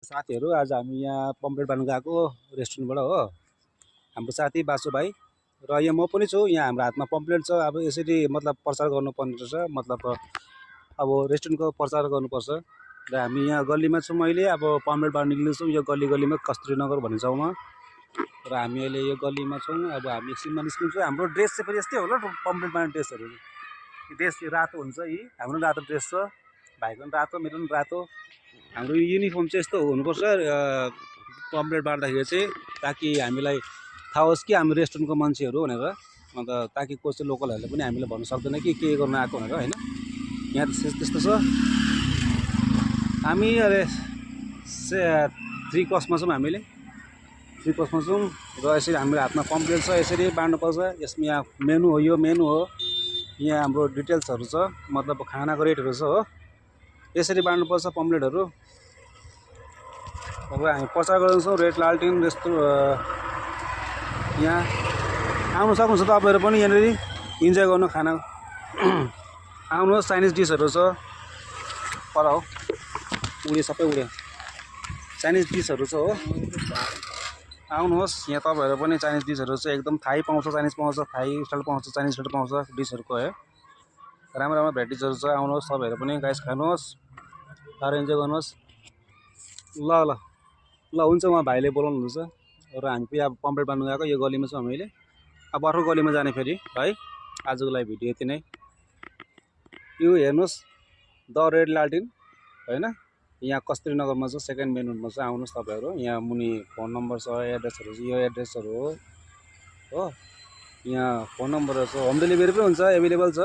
साथीहरू आज हामी यहाँ पम्पलेट बाँड्नु गएको रेस्टुरेन्टबाट हो। हाम्रो साथी बासु भाइ र यहाँ म पनि छु। यहाँ हाम्रो हातमा पम्पलेट छ। अब यसरी मतलब प्रचार गर्नुपर्ने रहेछ, मतलब अब रेस्टुरेन्टको प्रचार गर्नुपर्छ। र हामी यहाँ गल्लीमा छौँ अहिले। अब पम्पलेट बाँड्नु निक्लिन्छौँ यो गल्लीमा कस्तुरी नगर भन्ने ठाउँमा। र हामी अहिले यो गल्लीमा छौँ। अब हामी एकछिनमा निस्किन्छौँ। हाम्रो ड्रेस चाहिँ फेरि यस्तै होला पम्पलेट बाँड्ने ड्रेसहरू। ड्रेस रातो हुन्छ, यी हाम्रो रातो ड्रेस छ, भाइको पनि रातो, मेरो पनि रातो। हाम्रो युनिफर्म चाहिँ यस्तो हुनुपर्छ पम्पलेट बाँड्दाखेरि चाहिँ, ताकि हामीलाई थाहा होस् कि हामी रेस्टुरेन्टको मान्छेहरू भनेर। अन्त ताकि कसै लोकलहरूले पनि हामीलाई भन्नु सक्दैन कि के गर्नु आएको भनेर होइन। यहाँ त्यस्तो छ। हामी अरे 3 कस्टमा छौँ, हामीले 3 कस्टमा छौँ। र यसरी हाम्रो हातमा पम्पलेट छ, यसरी बाँड्नुपर्छ। यसमा यहाँ मेनु हो, यो मेनु हो। यहाँ हाम्रो डिटेल्सहरू छ, मतलब खानाको रेटहरू छ हो। यसरी बाँड्नुपर्छ पम्पलेटहरू। अब हामी प्रचार गर्दैछौँ रेड लालटिन रेस्टुरेन्ट। यहाँ आउनु सक्नुहुन्छ तपाईँहरू पनि यहाँनिर इन्जोय गर्नु खाना। आउनुहोस्, चाइनिज डिसहरू छ पर हो, उडे सबै उडे चाइनिज डिसहरू छ हो। आउनुहोस् यहाँ तपाईँहरू पनि। चाइनिज डिसहरू चाहिँ एकदम थाई पाउँछ, चाइनिज पाउँछ, थाई स्टाइल पाउँछ, चाइनिज स्टाइल पाउँछ डिसहरूको है। राम्रो राम्रो भेराइटिजहरू छ। आउनुहोस् तपाईँहरू पनि गाइस, खानुहोस् र इन्जोय गर्नुहोस्। ल ल ल हुन्छ, उहाँ भाइले बोलाउनु हुँदैछ। र हामी फेरि अब पम्पलेट बाँड्नु गएको यो गल्लीमा छौँ हामीले। अब अर्को गल्लीमा जाने फेरि है। आजको लागि भिडियो यति नै। यो हेर्नुहोस् द रेड लालटिन होइन, यहाँ कस्तुरी नगरमा छ, सेकेन्ड मेन रोडमा छ। आउनुहोस् तपाईँहरू। यहाँ मुनि फोन नम्बर छ, एड्रेसहरू छ, यो एड्रेसहरू हो। यहाँ फोन नम्बरहरू छ, होम डेलिभरी पनि हुन्छ, एभाइलेबल छ।